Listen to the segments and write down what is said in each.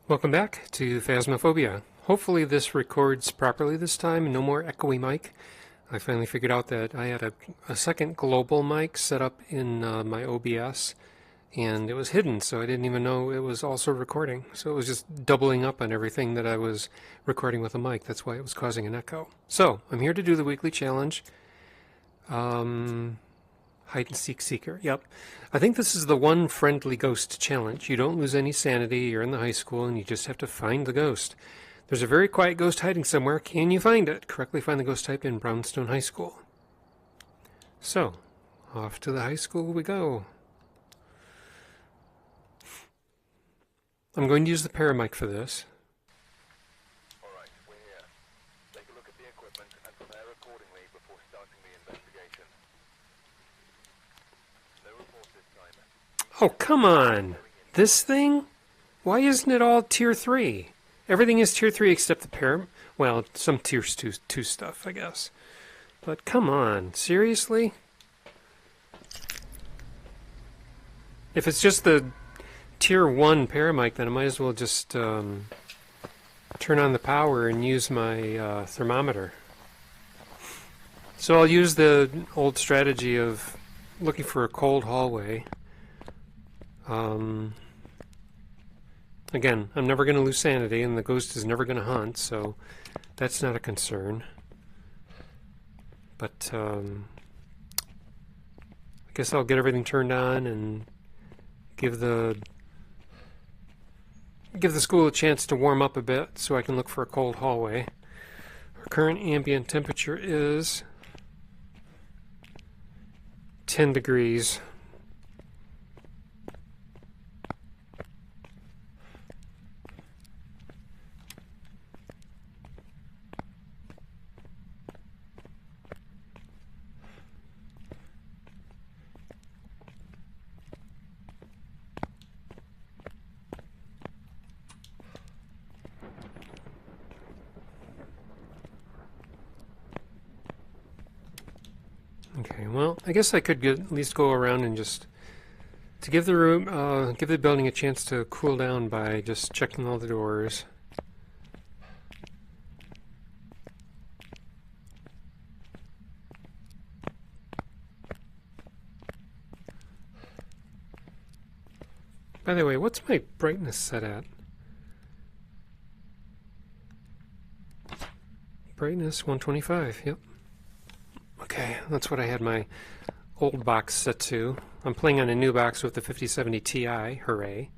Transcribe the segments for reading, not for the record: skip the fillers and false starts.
Welcome back to Phasmophobia. Hopefully this records properly this time, no more echoey mic. I finally figured out that I had a second global mic set up in my OBS, and it was hidden, so I didn't even know it was also recording. So it was just doubling up on everything that I was recording with a mic. That's why it was causing an echo. So I'm here to do the weekly challenge. Hide and seek seeker. Yep. I think this is the one friendly ghost challenge. You don't lose any sanity. You're in the high school and you just have to find the ghost. There's a very quiet ghost hiding somewhere. Can you find it? Correctly find the ghost type in Brownstone High School. So, off to the high school we go. I'm going to use the paramic for this. Alright, we're here. Take a look at the equipment and prepare accordingly before starting the investigation. No report this time. Oh, come on! This thing? Why isn't it all Tier 3? Everything is Tier 3 except the well, some Tier 2 stuff, I guess. But come on, seriously? If it's just the Tier 1 paramic, then I might as well just turn on the power and use my thermometer. So I'll use the old strategy of looking for a cold hallway. Again, I'm never going to lose sanity, and the ghost is never going to hunt, so that's not a concern. But I guess I'll get everything turned on and give the school a chance to warm up a bit so I can look for a cold hallway. Our current ambient temperature is 10 degrees. Okay, well, I guess I could at least go around and just to give the room, give the building a chance to cool down by just checking all the doors. By the way, what's my brightness set at? Brightness 125, yep. Okay, that's what I had my old box set to. I'm playing on a new box with the 5070 Ti, hooray.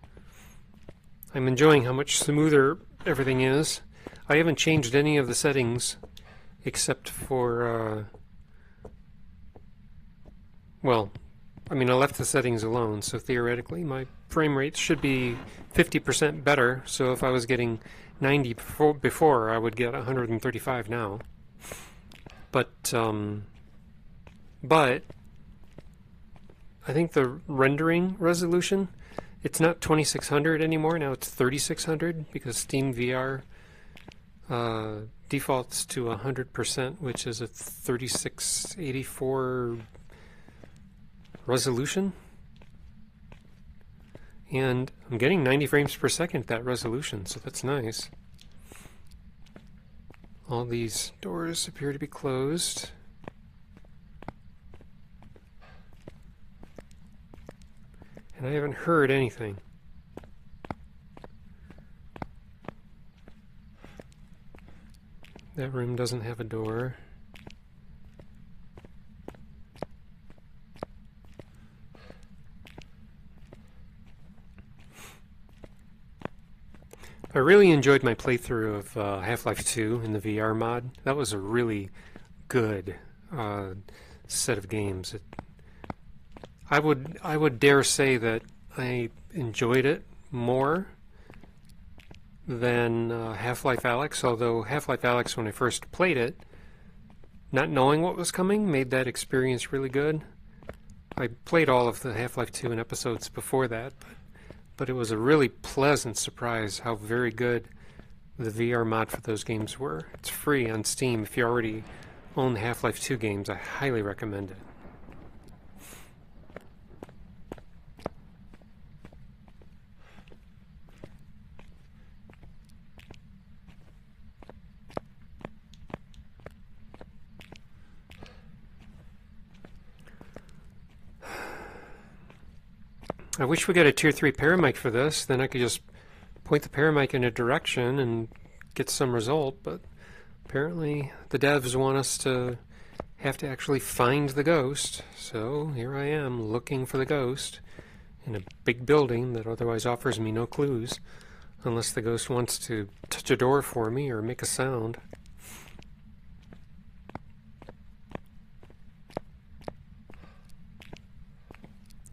I'm enjoying how much smoother everything is. I haven't changed any of the settings except for, well, I mean, I left the settings alone, so theoretically my frame rate should be 50% better, so if I was getting 90 before, I would get 135 now. But I think the rendering resolution, it's not 2600 anymore, now it's 3600 because Steam VR defaults to 100%, which is a 3684 resolution. And I'm getting 90 frames per second at that resolution, so that's nice. All these doors appear to be closed. And I haven't heard anything. That room doesn't have a door. I really enjoyed my playthrough of Half-Life 2 in the VR mod. That was a really good set of games. I would dare say that I enjoyed it more than Half-Life Alyx, although Half-Life Alyx, when I first played it, not knowing what was coming, made that experience really good. I played all of the Half-Life 2 and episodes before that, but it was a really pleasant surprise how very good the VR mod for those games were. It's free on Steam. If you already own the Half-Life 2 games, I highly recommend it. I wish we got a tier 3 paramic for this, then I could just point the paramic in a direction and get some result, but apparently the devs want us to have to actually find the ghost, so here I am looking for the ghost in a big building that otherwise offers me no clues, unless the ghost wants to touch a door for me or make a sound.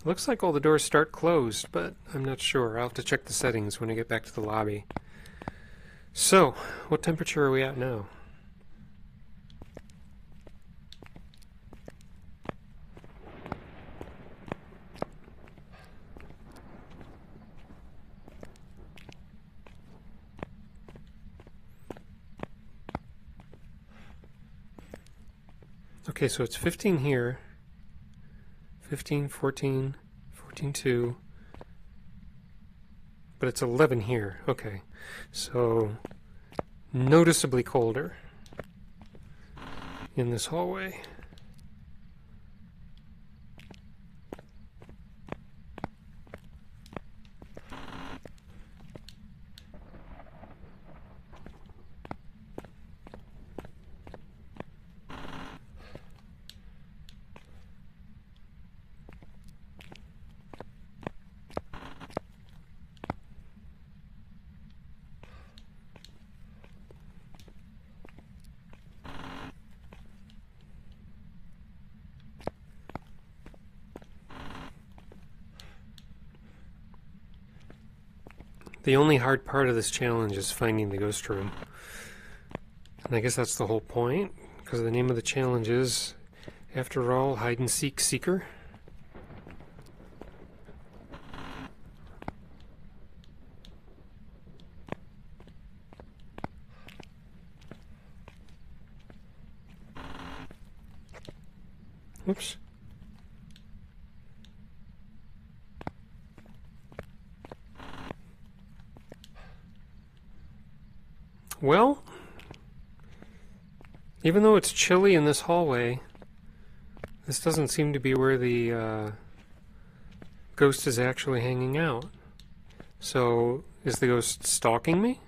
Looks like all the doors start closed, but I'm not sure. I'll have to check the settings when I get back to the lobby. So, what temperature are we at now? Okay, so it's 15 here. 15, 14, 14.2, but it's 11 here. Okay, so noticeably colder in this hallway. The only hard part of this challenge is finding the ghost room. And I guess that's the whole point, because the name of the challenge is, after all, hide and seek seeker. Oops. Well, even though it's chilly in this hallway, this doesn't seem to be where the ghost is actually hanging out. So, is the ghost stalking me?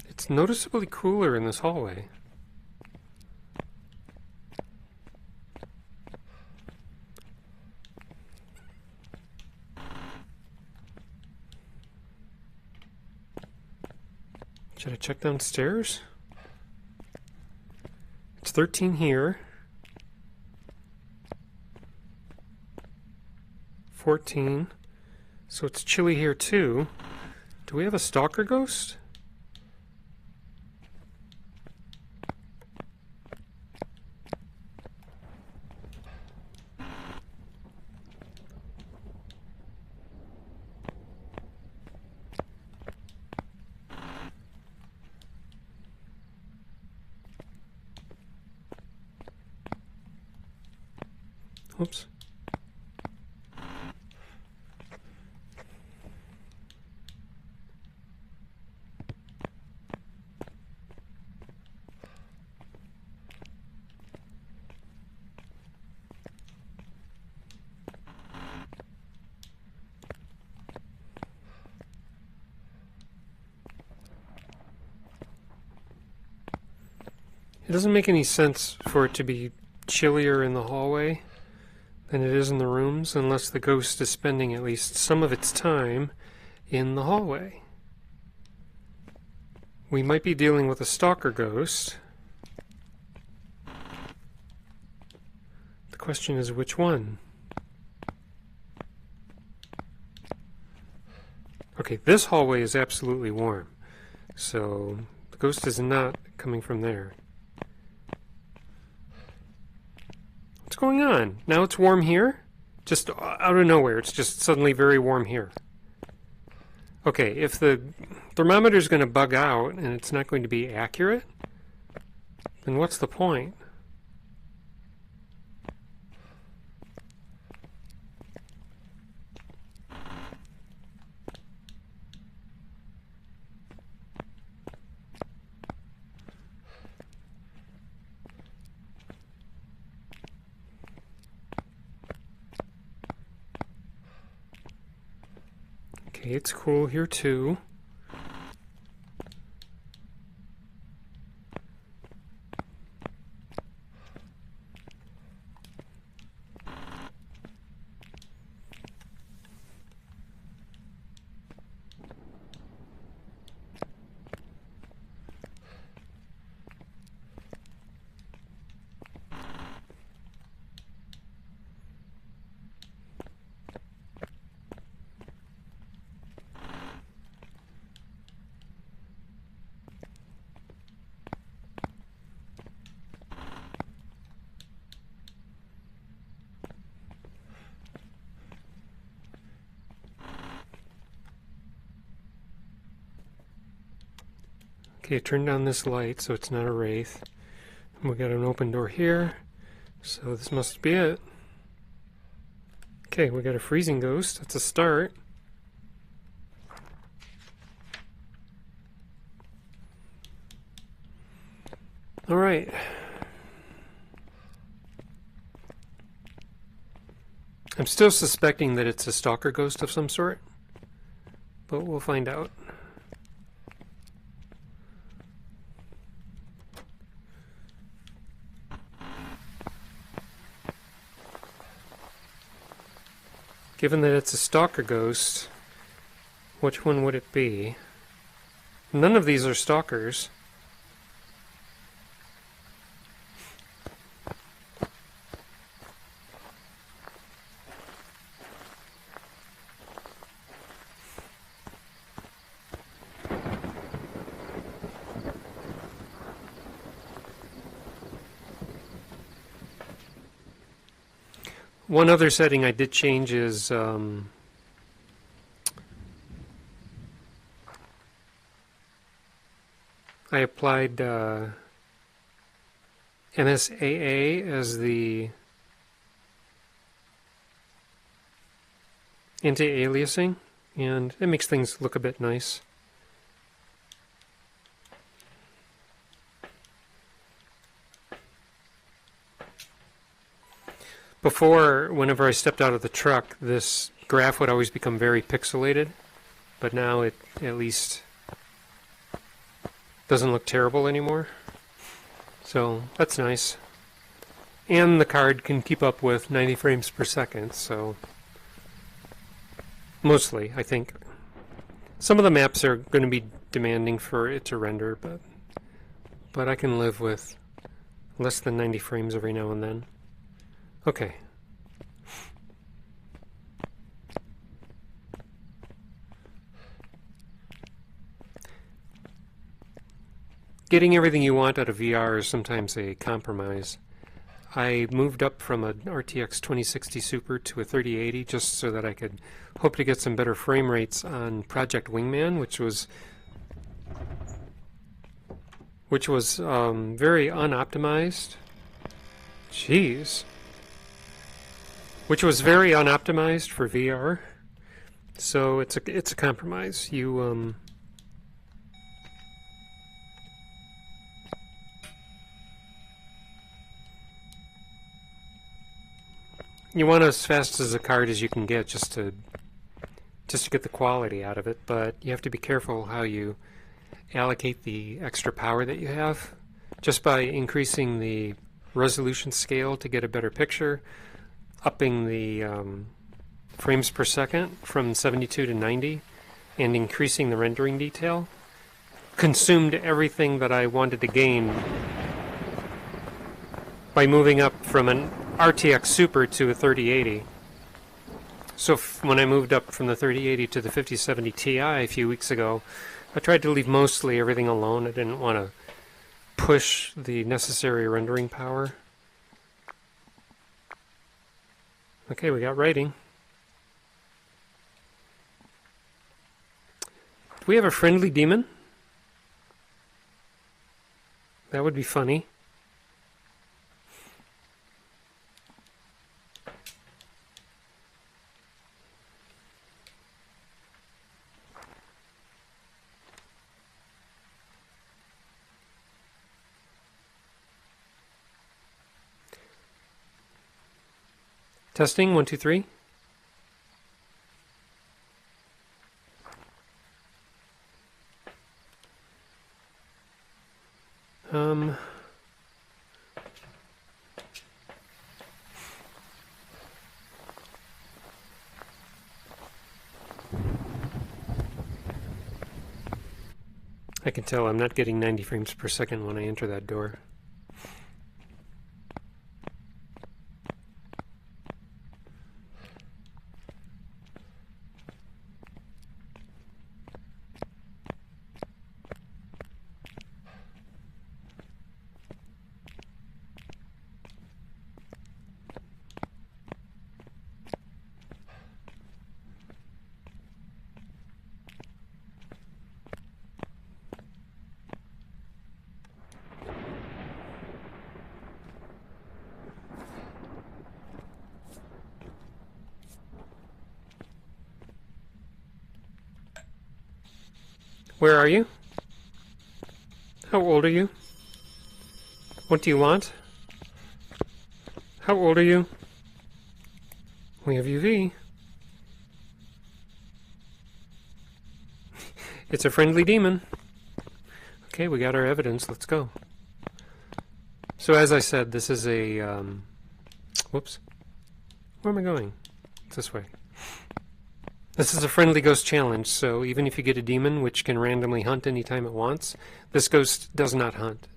It's noticeably cooler in this hallway. Should I check downstairs? It's 13 here. 14. So it's chilly here too. Do we have a stalker ghost? Oops. It doesn't make any sense for it to be chillier in the hallway than it is in the rooms, unless the ghost is spending at least some of its time in the hallway. We might be dealing with a stalker ghost. The question is, which one? Okay, this hallway is absolutely warm, so the ghost is not coming from there. What's going on? Now it's warm here? Just out of nowhere, it's just suddenly very warm here. Okay, if the thermometer is going to bug out and it's not going to be accurate, then what's the point? Okay, it's cool here too. Okay, turn down this light so it's not a wraith. We got an open door here, so this must be it. Okay, we got a freezing ghost. That's a start. Alright. I'm still suspecting that it's a stalker ghost of some sort, but we'll find out. Given that it's a stalker ghost, which one would it be? None of these are stalkers. One other setting I did change is I applied MSAA as the anti-aliasing, and it makes things look a bit nice. Before, whenever I stepped out of the truck, this graph would always become very pixelated, but now it at least doesn't look terrible anymore. So that's nice. And the card can keep up with 90 frames per second, so mostly, I think. Some of the maps are going to be demanding for it to render, but I can live with less than 90 frames every now and then. Okay. Getting everything you want out of VR is sometimes a compromise. I moved up from an RTX 2060 Super to a 3080 just so that I could hope to get some better frame rates on Project Wingman, which was very unoptimized. Jeez. Which was very unoptimized for VR. So it's a compromise. You want as fast as a card as you can get just to get the quality out of it, but you have to be careful how you allocate the extra power that you have. Just by increasing the resolution scale to get a better picture, upping the frames per second from 72 to 90, and increasing the rendering detail, consumed everything that I wanted to gain by moving up from an RTX Super to a 3080. So when I moved up from the 3080 to the 5070 Ti a few weeks ago, I tried to leave mostly everything alone. I didn't want to push the necessary rendering power. Okay, we got writing. Do we have a friendly demon? That would be funny. Testing, 1, 2, 3. Um... I can tell I'm not getting 90 frames per second when I enter that door. Where are you? How old are you? What do you want? How old are you? We have UV. It's a friendly demon. Okay, we got our evidence. Let's go. So as I said, this is a... whoops. Where am I going? It's this way. This is a friendly ghost challenge, so even if you get a demon which can randomly hunt anytime it wants, this ghost does not hunt.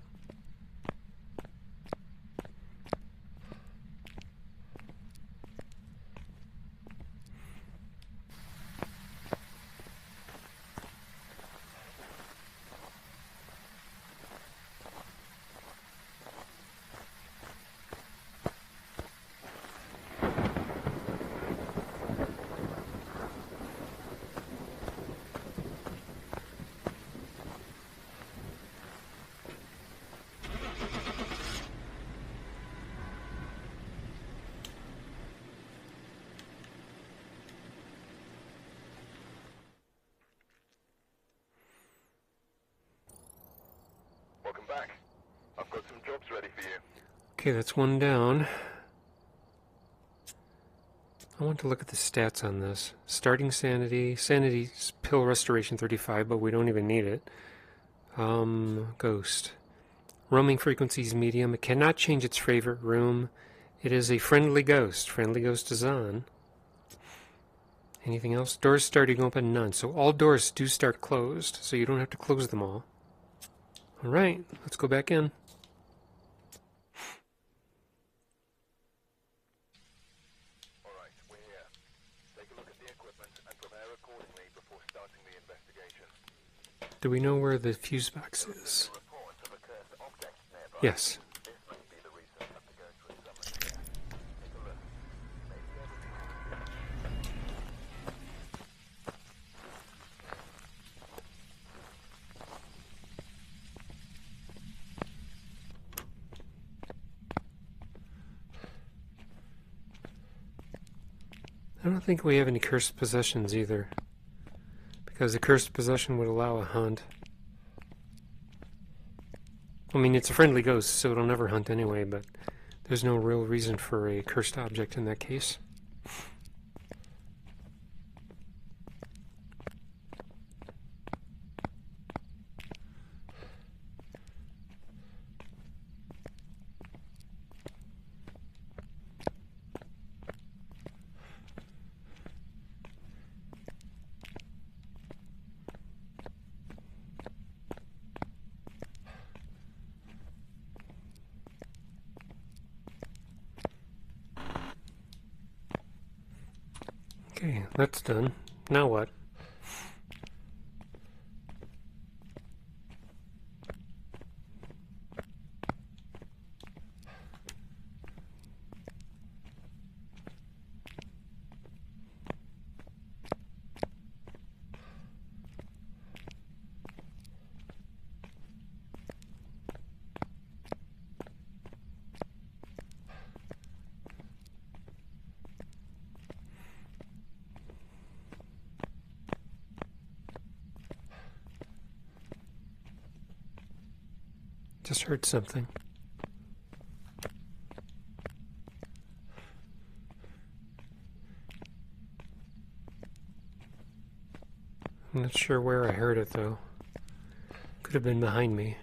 Welcome back. I've got some jobs ready for you. Okay, that's one down. I want to look at the stats on this. Starting Sanity. Sanity's pill restoration 35, but we don't even need it. Ghost. Roaming frequencies medium. It cannot change its favorite room. It is a friendly ghost. Friendly ghost is on. Anything else? Doors starting open, none. So all doors do start closed, so you don't have to close them all. Alright, let's go back in. Alright, we're here. Take a look at the equipment and prepare accordingly before starting the investigation. Do we know where the fuse box is? Reports of a cursed object nearby. Yes. This might be the reason after going through summary. Take a look. Maybe everything. I don't think we have any cursed possessions either, because the cursed possession would allow a hunt. I mean, it's a friendly ghost, so it'll never hunt anyway, but there's no real reason for a cursed object in that case. Okay, that's done. Now what? Just heard something. I'm not sure where I heard it, though. Could have been behind me.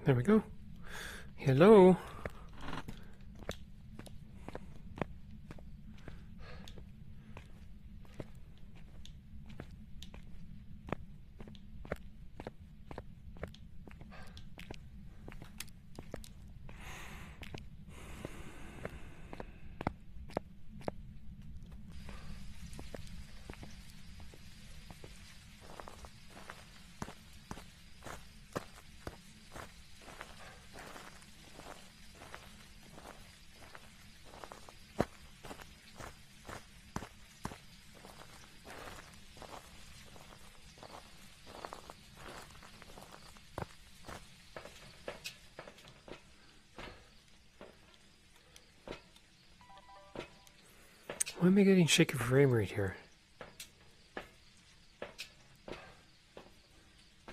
There we go. Hello. Why am I getting shaky frame rate here?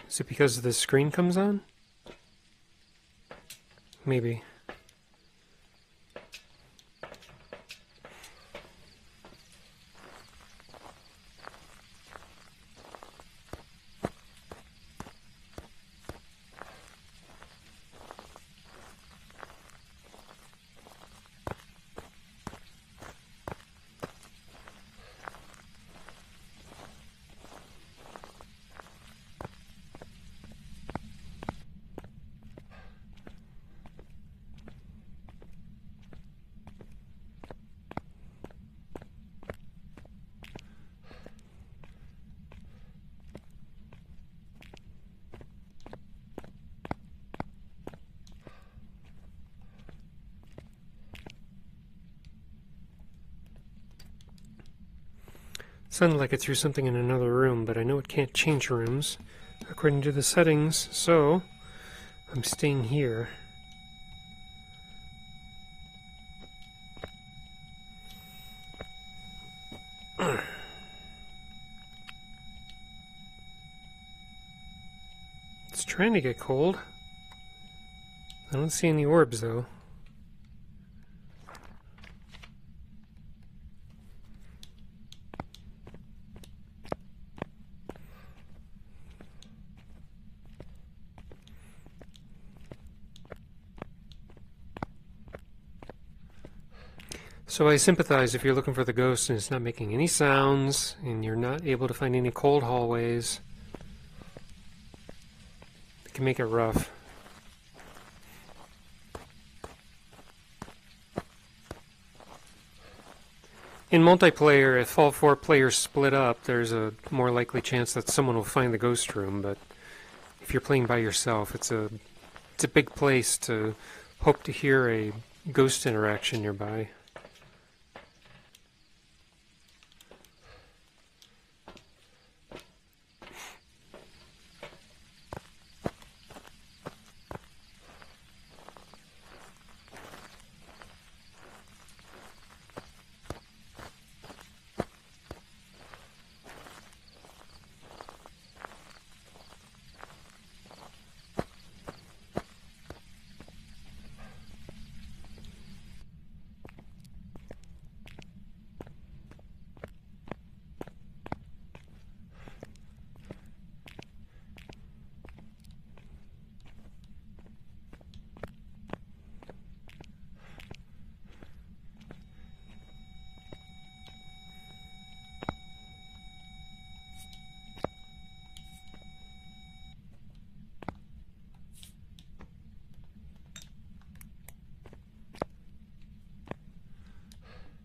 Is it because the screen comes on? Maybe. Sounded like it threw something in another room, but I know it can't change rooms according to the settings, so I'm staying here. It's trying to get cold. I don't see any orbs, though. So I sympathize if you're looking for the ghost and it's not making any sounds and you're not able to find any cold hallways. It can make it rough. In multiplayer, if all 4 players split up, there's a more likely chance that someone will find the ghost room, but if you're playing by yourself, it's a big place to hope to hear a ghost interaction nearby.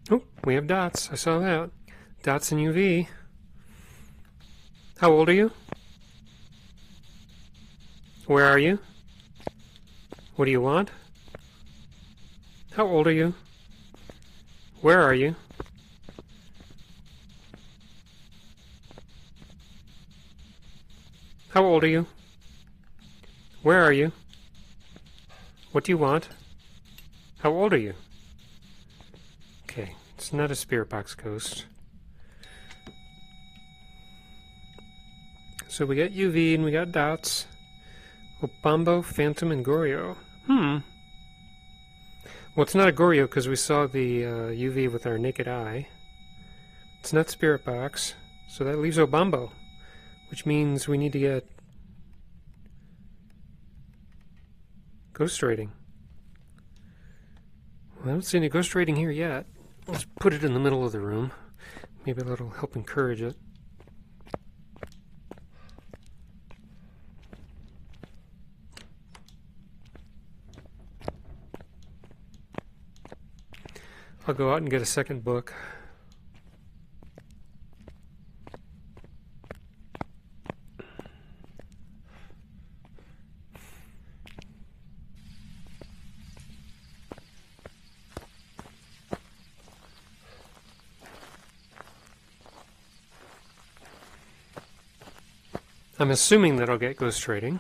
Oh, we have dots. I saw that. Dots in UV. How old are you? Where are you? What do you want? How old are you? Where are you? How old are you? Where are you? What do you want? How old are you? Okay, it's not a spirit box ghost. So we got UV and we got dots. Obambo, Phantom, and Goryo. Well, it's not a Goryo because we saw the UV with our naked eye. It's not spirit box, so that leaves Obambo, which means we need to get Ghost rating. Well, I don't see any ghost rating here yet. Let's put it in the middle of the room. Maybe that'll help encourage it. I'll go out and get a second book. I'm assuming that I'll get ghost rating.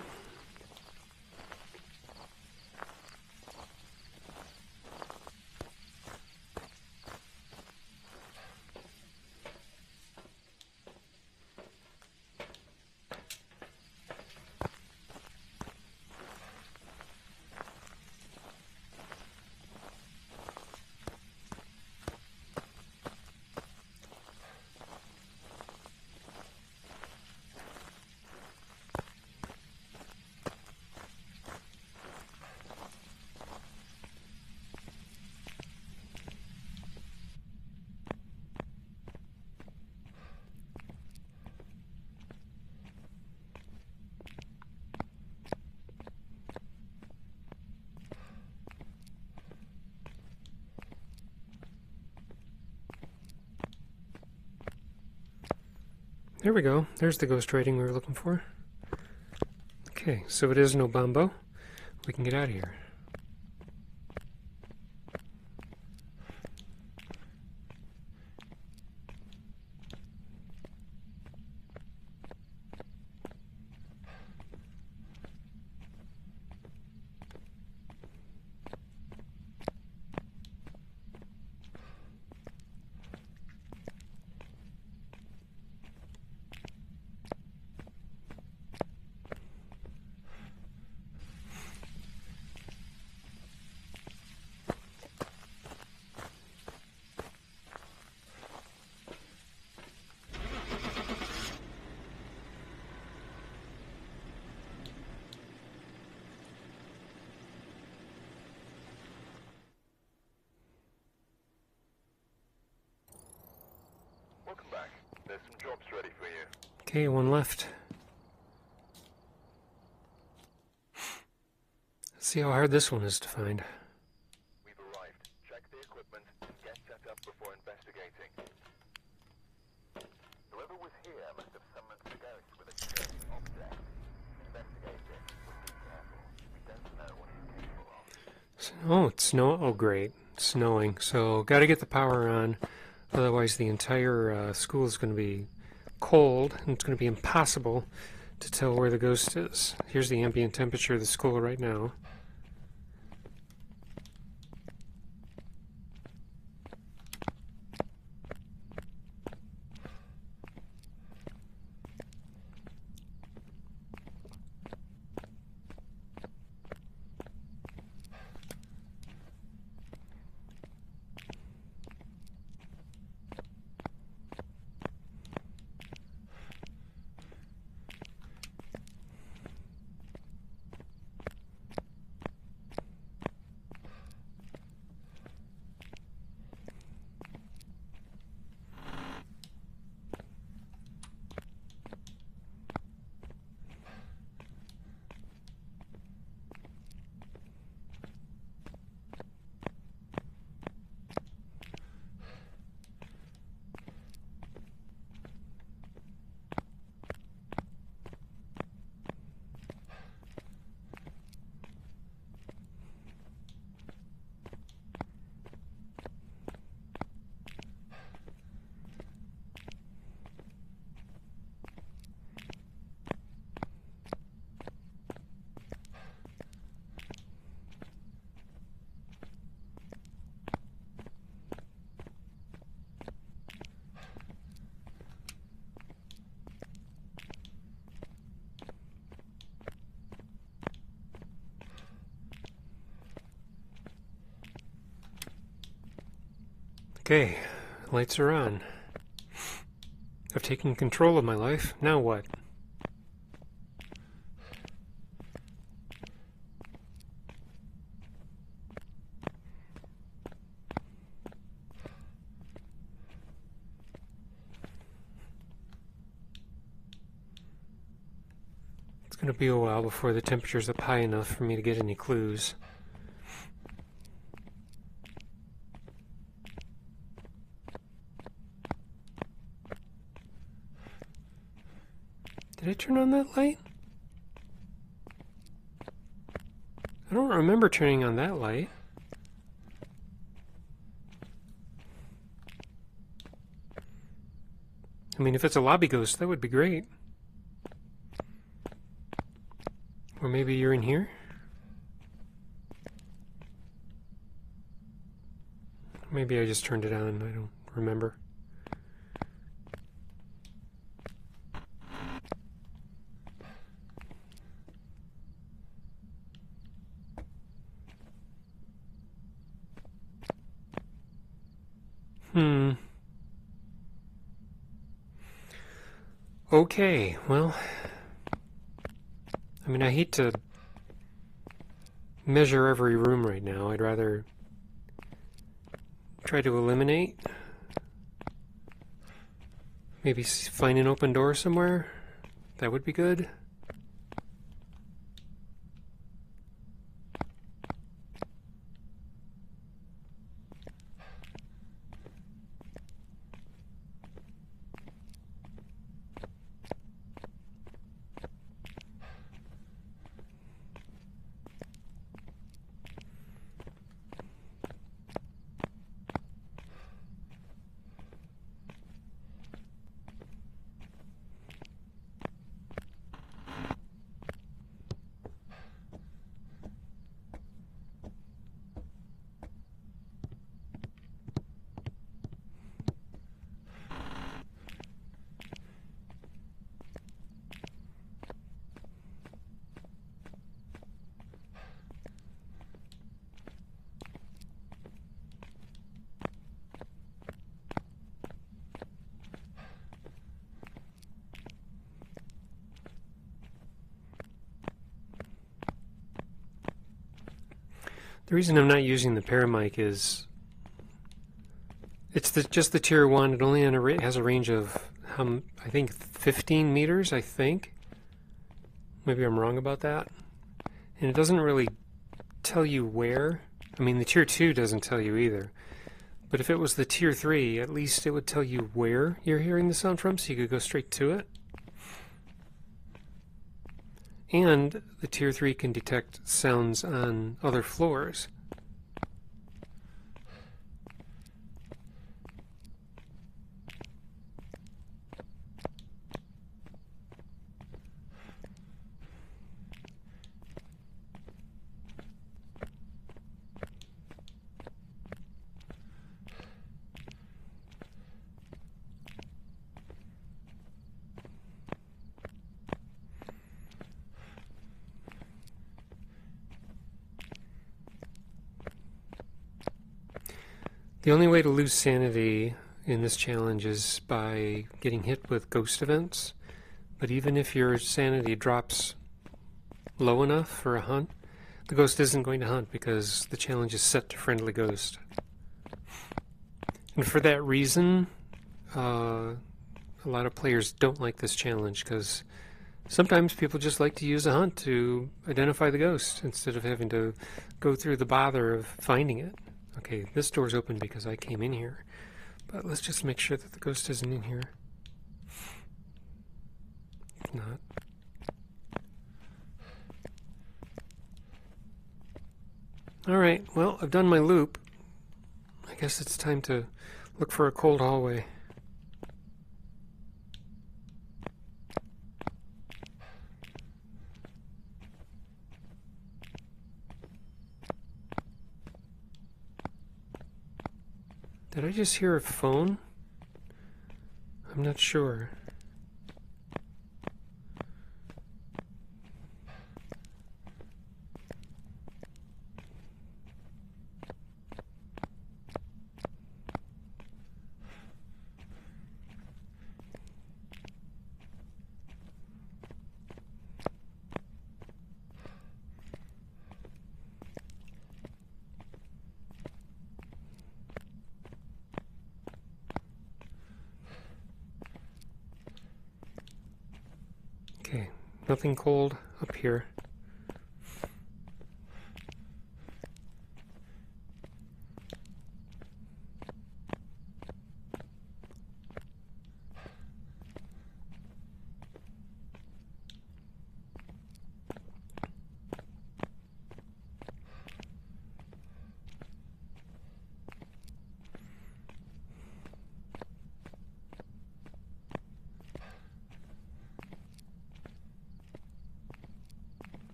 There we go. There's the ghost rating we were looking for. Okay, so it is no bombo. We can get out of here. Welcome back. There's some jobs ready for you. Okay, one left. Let's see how hard this one is to find. We've arrived. Check the equipment and get set up before investigating. Whoever was here must have summoned the ghost with a cursed object. Investigate it, but be careful. We don't know what he's capable of. Oh, it's snow. Oh, great. It's snowing. So, got to get the power on. Otherwise, the entire school is going to be cold, and it's going to be impossible to tell where the ghost is. Here's the ambient temperature of the school right now. Okay, lights are on. I've taken control of my life. Now what? It's going to be a while before the temperature's up high enough for me to get any clues. Did I turn on that light? I don't remember turning on that light. I mean, if it's a lobby ghost, that would be great. Or maybe you're in here? Maybe I just turned it on, I don't remember. Okay, well, I mean, I hate to measure every room right now. I'd rather try to eliminate. Maybe find an open door somewhere. That would be good. The reason I'm not using the paramic is it's just the tier 1. It only has a range of, I think, 15 meters, I think. Maybe I'm wrong about that. And it doesn't really tell you where. I mean, the tier 2 doesn't tell you either. But if it was the tier 3, at least it would tell you where you're hearing the sound from, so you could go straight to it. And the tier 3 can detect sounds on other floors. The only way to lose sanity in this challenge is by getting hit with ghost events. But even if your sanity drops low enough for a hunt, the ghost isn't going to hunt because the challenge is set to friendly ghost. And for that reason, a lot of players don't like this challenge because sometimes people just like to use a hunt to identify the ghost instead of having to go through the bother of finding it. Okay, this door's open because I came in here, but let's just make sure that the ghost isn't in here. If not. Alright, well, I've done my loop. I guess it's time to look for a cold hallway. Did I just hear a phone? I'm not sure. Nothing cold up here.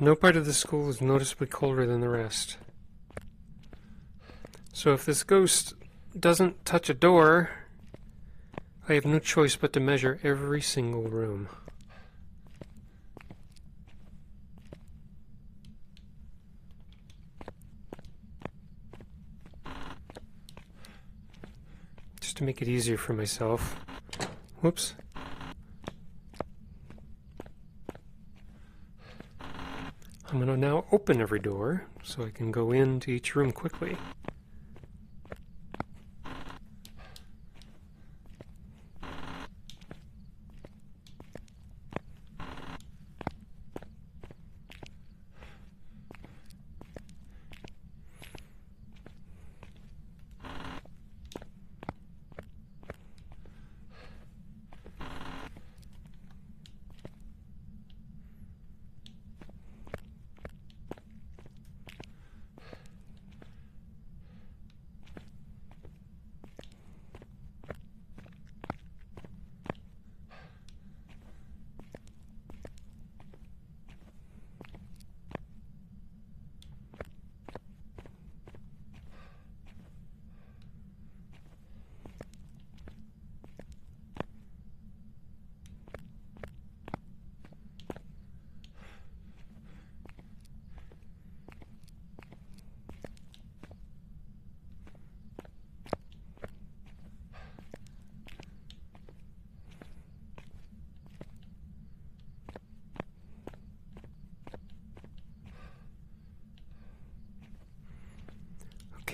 No part of the school is noticeably colder than the rest. So if this ghost doesn't touch a door, I have no choice but to measure every single room. Just to make it easier for myself. Whoops. I'm going to now open every door so I can go into each room quickly.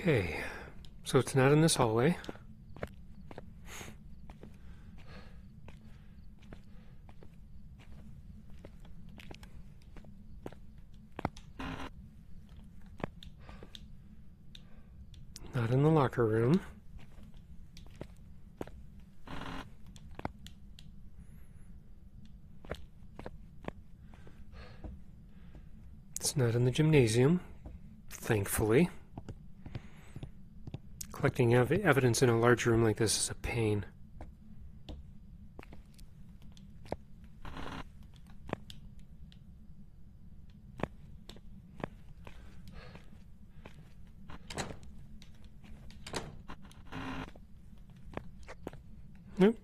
Okay, so it's not in this hallway. Not in the locker room. It's not in the gymnasium, thankfully. Collecting evidence in a large room like this is a pain. Nope.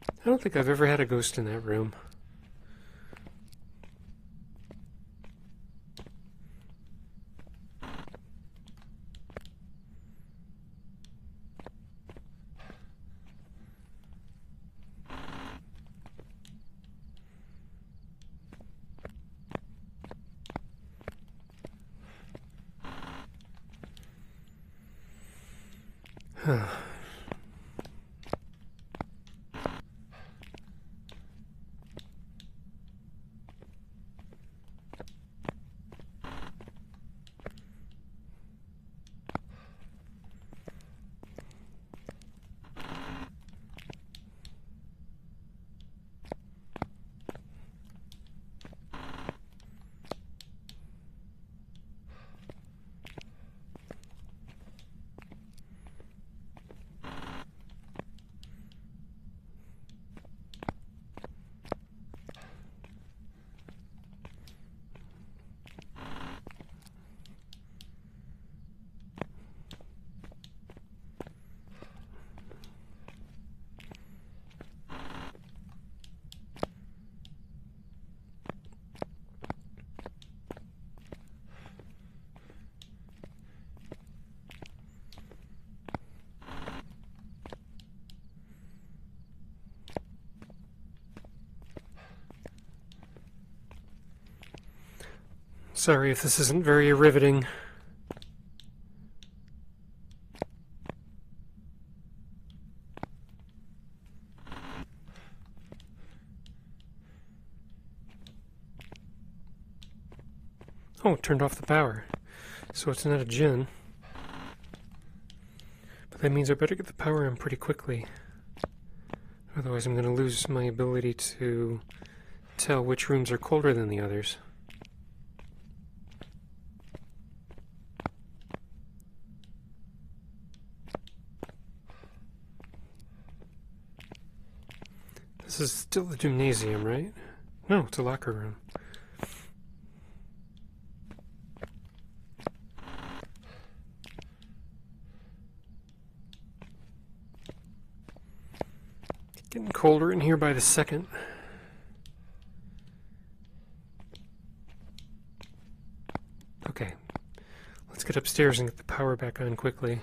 I don't think I've ever had a ghost in that room. Sorry if this isn't very riveting. Oh, it turned off the power. So it's not a Jinn. But that means I better get the power on pretty quickly. Otherwise I'm going to lose my ability to tell which rooms are colder than the others. This is still the gymnasium, right? No, it's a locker room. Getting colder in here by the second. Okay, let's get upstairs and get the power back on quickly.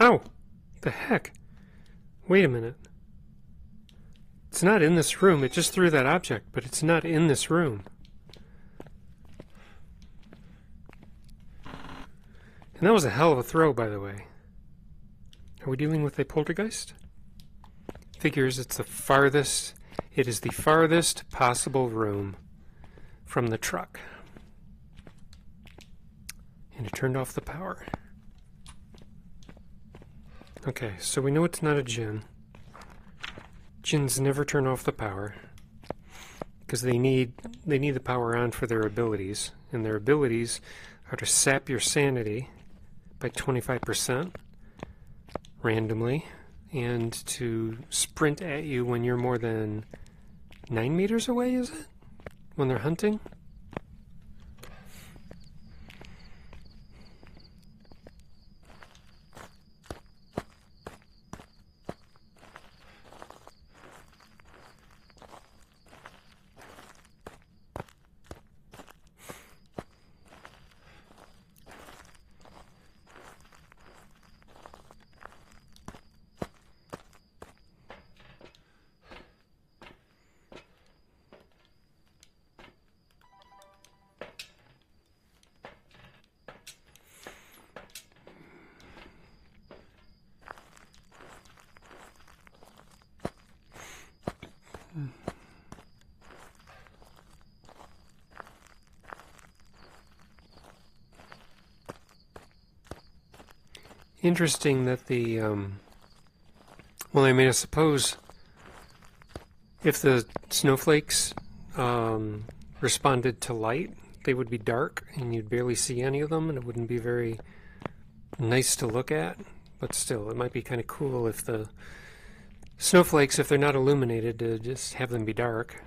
Oh! The heck? Wait a minute. It's not in this room. It just threw that object, but it's not in this room. And that was a hell of a throw, by the way. Are we dealing with a poltergeist? Figures it's the farthest... It is the farthest possible room from the truck. And it turned off the power. Okay, so we know it's not a Jinn. Jinns never turn off the power because they need the power on for their abilities, and their abilities are to sap your sanity by 25% randomly, and to sprint at you when you're more than 9 meters away, is it? When they're hunting? Interesting that the, well, I mean, I suppose if the snowflakes responded to light, they would be dark and you'd barely see any of them, and it wouldn't be very nice to look at. But still, it might be kind of cool if the snowflakes, if they're not illuminated, to just have them be dark.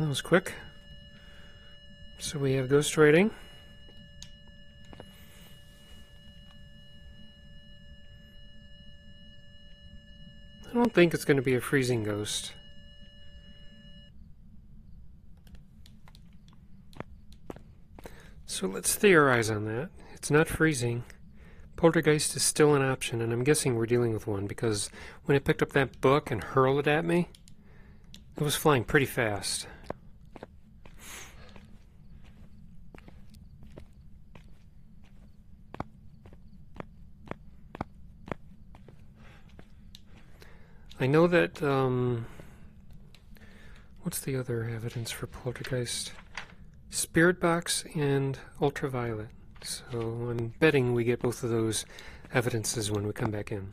That was quick. So we have ghost writing. I don't think it's going to be a freezing ghost. So let's theorize on that. It's not freezing. Poltergeist is still an option, and I'm guessing we're dealing with one because when I picked up that book and hurled it at me, it was flying pretty fast. I know that, what's the other evidence for poltergeist? Spirit box and ultraviolet. So I'm betting we get both of those evidences when we come back in.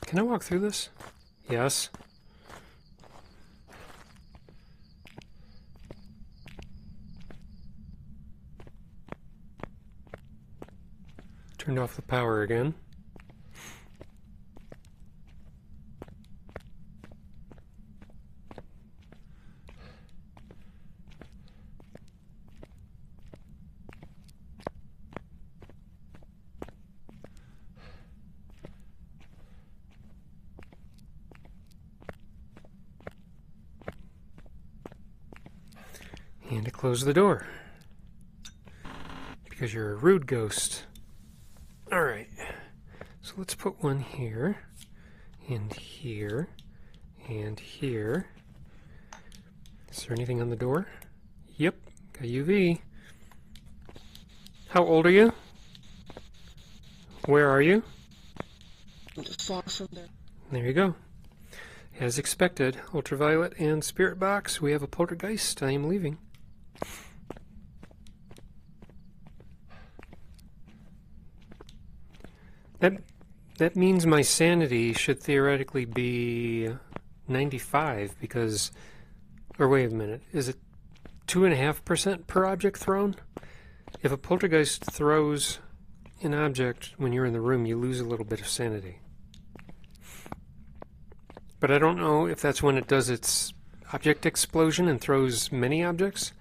Can I walk through this? Yes. Turned off the power again. And to close the door. Because you're a rude ghost. Alright. So let's put one here. And here. And here. Is there anything on the door? Yep. Got UV. How old are you? Where are you? Far from there. There you go. As expected, ultraviolet and spirit box. We have a poltergeist. I am leaving. That means my sanity should theoretically be 95 because, or wait a minute, is it 2.5% per object thrown? If a poltergeist throws an object when you're in the room, you lose a little bit of sanity. But I don't know if that's when it does its object explosion and throws many objects,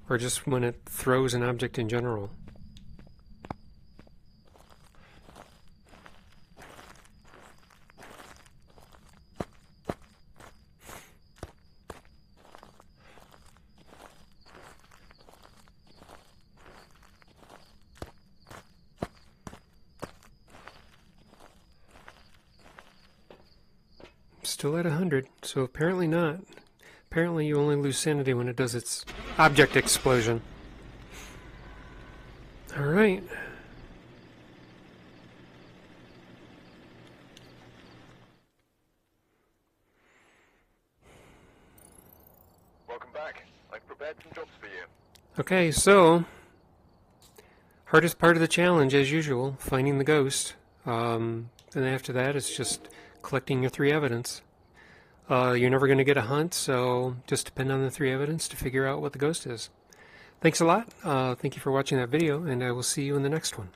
or just when it throws an object in general. Still at 100, so apparently not. Apparently you only lose sanity when it does its object explosion. Alright. Welcome back. I've prepared some jobs for you. Okay, so hardest part of the challenge, as usual, finding the ghost. And after that, it's just collecting your 3 evidence. You're never going to get a hunt, so just depend on the 3 evidence to figure out what the ghost is. Thanks a lot. Thank you for watching that video, and I will see you in the next one.